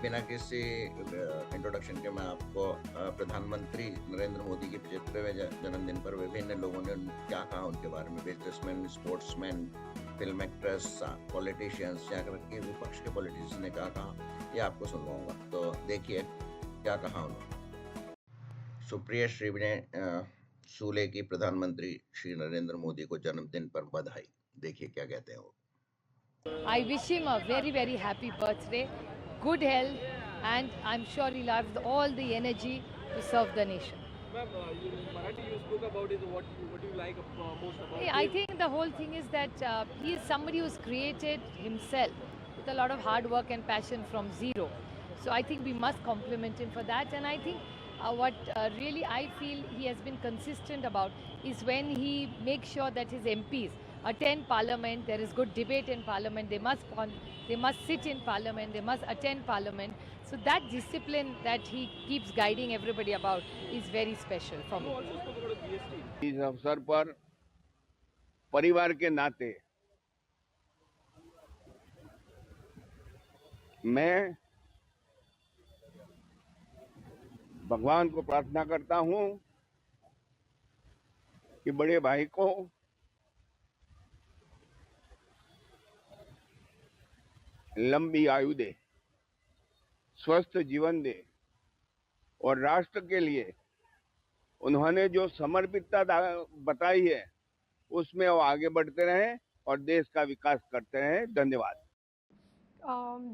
बिना किसी इंट्रोडक्शन के मैं आपको प्रधानमंत्री नरेंद्र मोदी के 75वें जन्मदिन पर विभिन्न लोगों ने क्या कहा उनके बारे में, businessman, sportsman, film actress, politicians, या के विपक्ष के पॉलिटिशियंस ने क्या कहा, ये आपको सुनवाऊंगा। तो देखिए क्या कहा उन्होंने। सुप्रिया श्री ने सूले की प्रधानमंत्री श्री नरेंद्र मोदी को जन्मदिन पर बधाई। देखिए क्या कहते हैं वो। I wish him a very, very happy birthday, good health, and I'm sure he'll have all the energy to serve the nation. Ma'am, in Marathi you spoke about is what do you like most about I him? think the whole thing is that he is somebody who's created himself with a lot of hard work and passion from zero. So I think we must compliment him for that. And I think what really I feel he has been consistent about is when he makes sure that his MPs attend Parliament. There is good debate in Parliament. They must sit in Parliament. They must attend Parliament. So that discipline that he keeps guiding everybody about is very special for You me. also spoke about GST. इस अवसर पर परिवार के नाते मैं भगवान को प्रार्थना करता हूं कि बड़े भाई को लंबी आयु दे, स्वस्थ जीवन दे और राष्ट्र के लिए उन्होंने जो समर्पितता बताई है उसमें वो आगे बढ़ते रहें और देश का विकास करते रहें। धन्यवाद।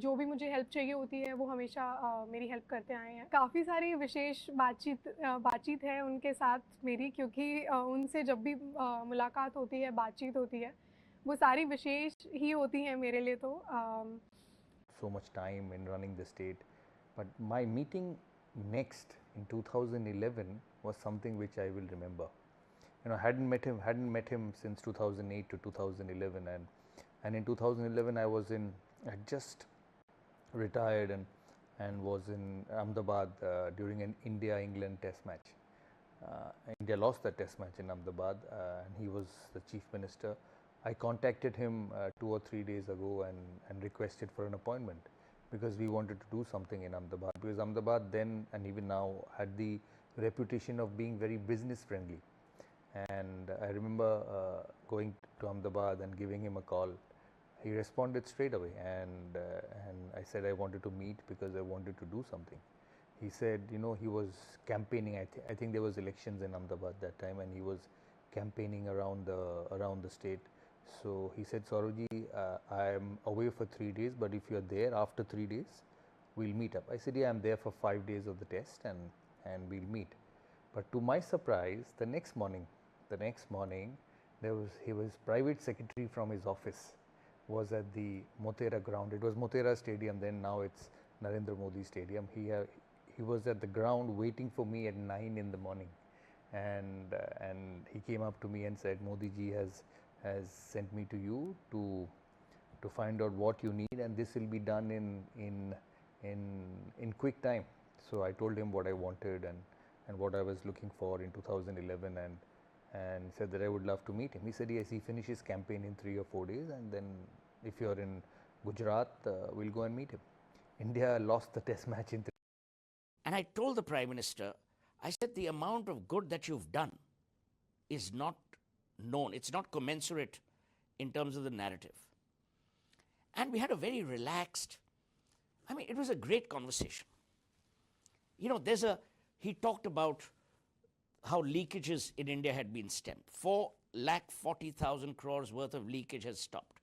जो भी मुझे हेल्प चाहिए होती है वो हमेशा मेरी हेल्प करते आए हैं। काफ़ी सारी विशेष बातचीत है उनके साथ मेरी, क्योंकि उनसे जब भी मुलाकात होती है, बातचीत होती है, वो सारी विशेष ही होती हैं मेरे लिए। तो so much time in running the state, but my meeting next in 2011 was something which I will remember. You know, hadn't met him since 2008 to 2011, and in 2011 I had just retired and was in Ahmedabad during an India-England test match. India lost that test match in Ahmedabad, and he was the chief minister. I contacted him 2 or 3 days ago and requested for an appointment because we wanted to do something in Ahmedabad, because Ahmedabad then and even now had the reputation of being very business friendly. And I remember going to Ahmedabad and giving him a call. He responded straight away, and I said I wanted to meet because I wanted to do something. He said, you know, he was campaigning. I think there was elections in Ahmedabad that time, and he was campaigning around the state. So he said, Saurabhji, I am away for 3 days, but if you are there after 3 days, we'll meet up. I said, yeah, I'm there for 5 days of the test, and we'll meet. But to my surprise, the next morning, his private secretary from his office was at the Motera ground. It was Motera Stadium then, now it's Narendra Modi Stadium. He was at the ground waiting for me at 9 in the morning, and he came up to me and said, Modi ji has sent me to you to find out what you need, and this will be done in quick time. So I told him what I wanted and what I was looking for in 2011, and said that I would love to meet him. He said yes, he finishes campaign in 3 or 4 days, and then if you're in Gujarat, we'll go and meet him. India lost the test match in 3. And I told the Prime Minister, I said, the amount of good that you've done is not known. It's not commensurate in terms of the narrative. And we had a very relaxed, it was a great conversation. You know, he talked about how leakages in India had been stemmed. 4,40,000 crores worth of leakage has stopped.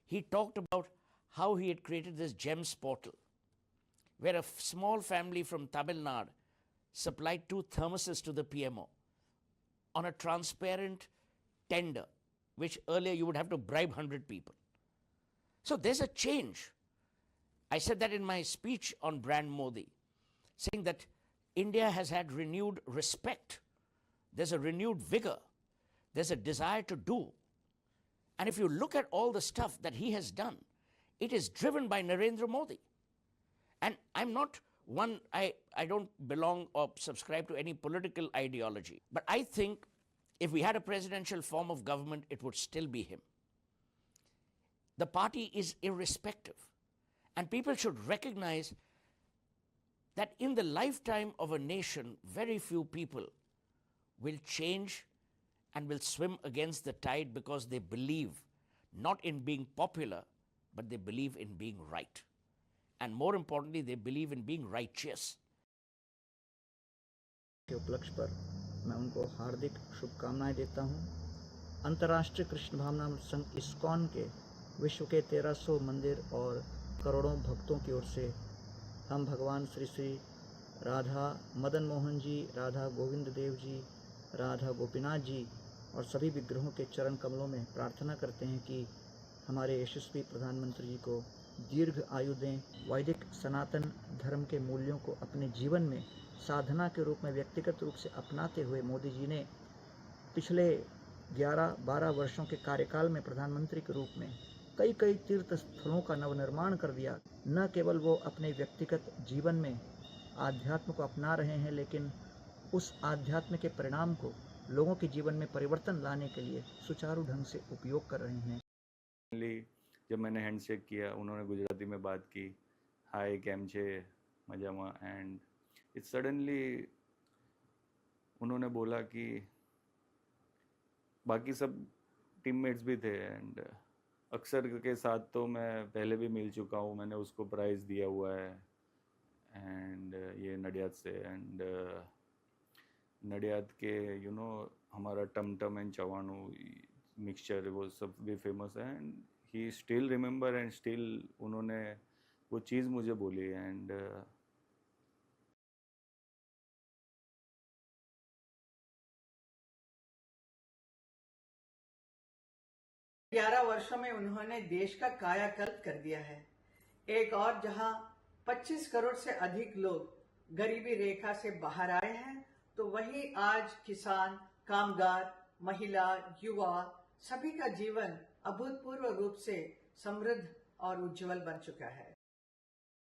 He talked about how he had created this GEMS portal, where a small family from Tamil Nadu supplied 2 thermoses to the PMO on a transparent tender, which earlier you would have to bribe 100 people. So there's a change. I said that in my speech on Brand Modi, saying that India has had renewed respect. There's a renewed vigor. There's a desire to do. And if you look at all the stuff that he has done, it is driven by Narendra Modi. And I'm not one, I don't belong or subscribe to any political ideology. But I think if we had a presidential form of government, it would still be him. The party is irrespective. And people should recognize that in the lifetime of a nation, very few people will change and will swim against the tide because they believe not in being popular, but they believe in being right. And more importantly, they believe in being righteous. के उपलक्ष्य पर मैं उनको हार्दिक शुभकामनाएं देता हूं। अंतर्राष्ट्रीय कृष्ण भावना संघ इस्कॉन के विश्व के 1300 मंदिर और करोड़ों भक्तों की ओर से हम भगवान श्री श्री राधा मदन मोहन जी, राधा गोविंद देव जी, राधा गोपीनाथ जी और सभी विग्रहों के चरण कमलों में प्रार्थना करते हैं कि हमारे यशस्वी प्रधानमंत्री जी को दीर्घ आयु दें। वैदिक सनातन धर्म के मूल्यों को अपने जीवन में साधना के रूप में व्यक्तिगत रूप से अपनाते हुए मोदी जी ने पिछले 11-12 वर्षों के कार्यकाल में प्रधानमंत्री के रूप में कई तीर्थ स्थलों का नवनिर्माण कर दिया। न केवल वो अपने व्यक्तिगत जीवन में आध्यात्म को अपना रहे हैं, लेकिन उस आध्यात्म के परिणाम को लोगों के जीवन में परिवर्तन लाने के लिए सुचारू ढंग से उपयोग कर रहे हैं। जब मैंने हैंडशेक किया, उन्होंने गुजराती में बात की, हाय केम छे, मजामा, एंड इट सडनली उन्होंने बोला कि बाकी सब टीममेट्स भी थे एंड अक्सर के साथ तो मैं पहले भी मिल चुका हूँ, मैंने उसको प्राइज़ दिया हुआ है एंड ये नडियाद से एंड नडियाद के हमारा टमटम एंड चवाणू मिक्सचर वो सब भी फेमस है and he still remember and still उन्होंने वो चीज़ मुझे बोली एंड 11 वर्षों में उन्होंने देश का कायाकल्प कर दिया है। एक और जहां 25 करोड़ से अधिक लोग गरीबी रेखा से बाहर आए हैं, तो वहीं आज किसान, कामगार, महिला, युवा सभी का जीवन अभूतपूर्व रूप से समृद्ध और उज्जवल बन चुका है।